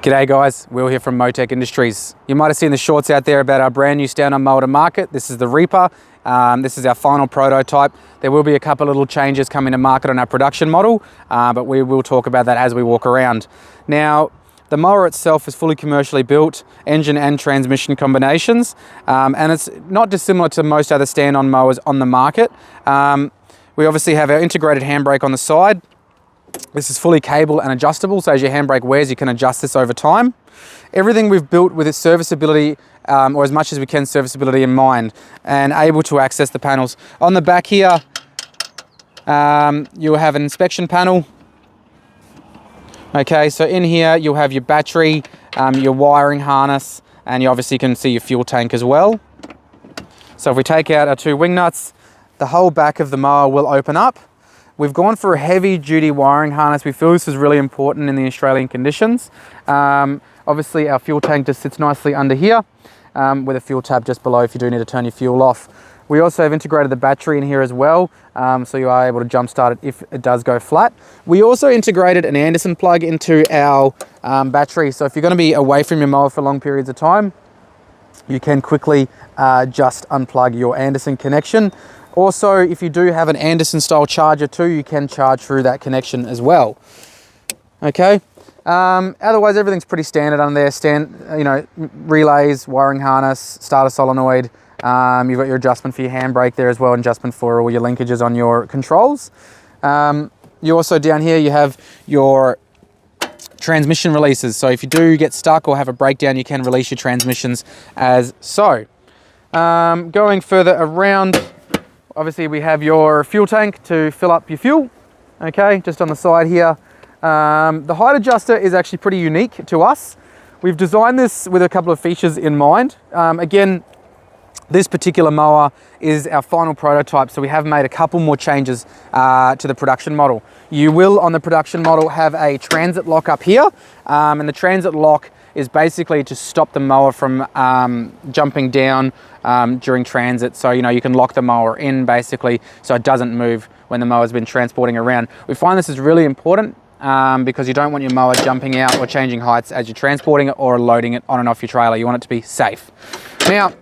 G'day guys, Will here from Mowtech Industries. You might have seen the shorts out there about our brand new stand-on mower to market. This is the Reaper. This is our final prototype. There will be a couple little changes coming to market on our production model, but we will talk about that as we walk around. Now, the mower itself is fully commercially built, engine and transmission combinations, and it's not dissimilar to most other stand-on mowers on the market. We obviously have our integrated handbrake on the side. This is fully cable and adjustable, so as your handbrake wears, you can adjust this over time. Everything we've built with its serviceability, or as much as we can serviceability in mind, and able to access the panels. On the back here, you'll have an inspection panel. Okay, so in here you'll have your battery, your wiring harness, and you obviously can see your fuel tank as well. So if we take out our two wing nuts, the whole back of the mower will open up. We've gone for a heavy duty wiring harness. We feel this is really important in the Australian conditions. Obviously our fuel tank just sits nicely under here, with a fuel tab just below if you do need to turn your fuel off. We also have integrated the battery in here as well, so you are able to jump start it if it does go flat. We also integrated an Anderson plug into our battery, so if you're going to be away from your mower for long periods of time, you can quickly just unplug your Anderson connection. Also, if you do have an Anderson style charger too, you can charge through that connection as well. Okay, otherwise everything's pretty standard on there. Relays, wiring harness, starter solenoid. You've got your adjustment for your handbrake there as well, and adjustment for all your linkages on your controls. You also down here, you have your transmission releases. So if you do get stuck or have a breakdown, you can release your transmissions as so. Going further around, obviously we have your fuel tank to fill up your fuel, okay, just on the side here. The height adjuster is actually pretty unique to us. We've designed this with a couple of features in mind. Again, this particular mower is our final prototype, so we have made a couple more changes to the production model. You will, on the production model, have a transit lock up here, and the transit lock is basically to stop the mower from jumping down during transit. So, you can lock the mower in basically so it doesn't move when the mower's been transporting around. We find this is really important because you don't want your mower jumping out or changing heights as you're transporting it or loading it on and off your trailer. You want it to be safe. Now,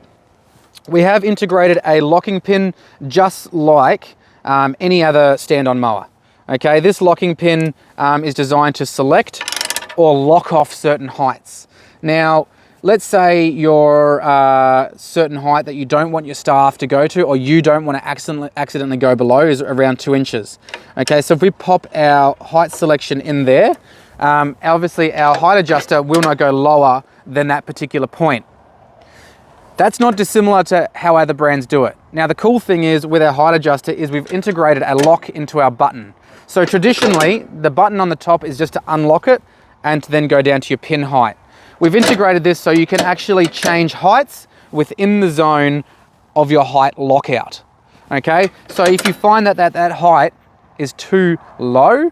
we have integrated a locking pin just like any other stand-on mower. Okay, this locking pin is designed to select or lock off certain heights. Now, let's say you're certain height that you don't want your staff to go to, or you don't want to accidentally go below, is around 2 inches. Okay, so if we pop our height selection in there, obviously our height adjuster will not go lower than that particular point. That's not dissimilar to how other brands do it. Now, the cool thing is with our height adjuster is we've integrated a lock into our button. So traditionally, the button on the top is just to unlock it and to then go down to your pin height. We've integrated this so you can actually change heights within the zone of your height lockout. Okay, so if you find that that height is too low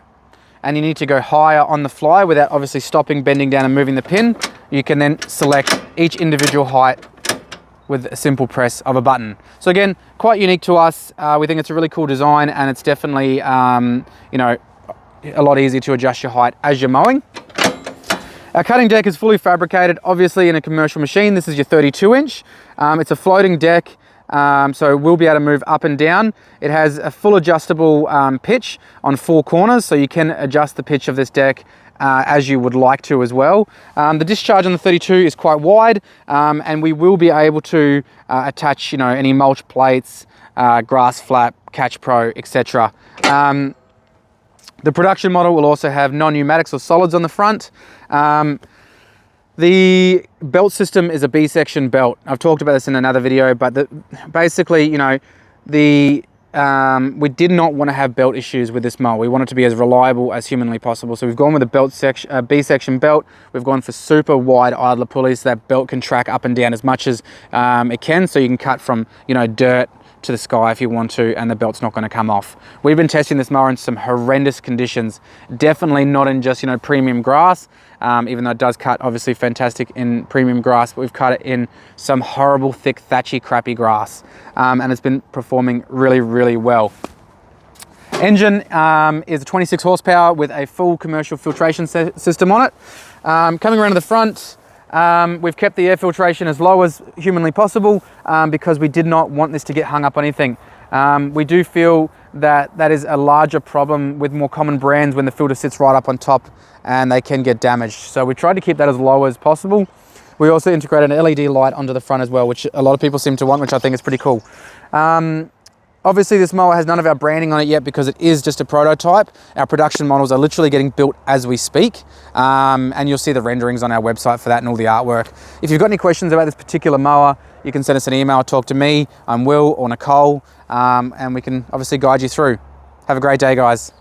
and you need to go higher on the fly without obviously stopping, bending down and moving the pin, you can then select each individual height with a simple press of a button. So again, quite unique to us. We think it's a really cool design, and it's definitely a lot easier to adjust your height as you're mowing. Our cutting deck is fully fabricated, obviously in a commercial machine. This is your 32 inch. It's a floating deck, so we'll be able to move up and down. It has a full adjustable pitch on 4 corners, so you can adjust the pitch of this deck as you would like to as well. The discharge on the 32 is quite wide, and we will be able to attach any mulch plates, grass flap, catch pro, etc. The production model will also have non-pneumatics or solids on the front. The belt system is a B-section belt. I've talked about this in another video, but basically, we did not want to have belt issues with this mower. We want it to be as reliable as humanly possible. So we've gone with a B-section belt. We've gone for super wide idler pulleys so that belt can track up and down as much as it can. So you can cut from, dirt to the sky if you want to, and the belt's not going to come off. We've been testing this mower in some horrendous conditions. Definitely not in just, premium grass, even though it does cut obviously fantastic in premium grass, but we've cut it in some horrible, thick, thatchy, crappy grass. And it's been performing really, really well. Engine is a 26 horsepower with a full commercial filtration system on it. Coming around to the front, we've kept the air filtration as low as humanly possible because we did not want this to get hung up on anything. We do feel that that is a larger problem with more common brands when the filter sits right up on top and they can get damaged. So we tried to keep that as low as possible. We also integrated an LED light onto the front as well, which a lot of people seem to want, which I think is pretty cool. Obviously this mower has none of our branding on it yet because it is just a prototype. Our production models are literally getting built as we speak. And you'll see the renderings on our website for that and all the artwork. If you've got any questions about this particular mower, you can send us an email, talk to me, I'm Will or Nicole, and we can obviously guide you through. Have a great day, guys.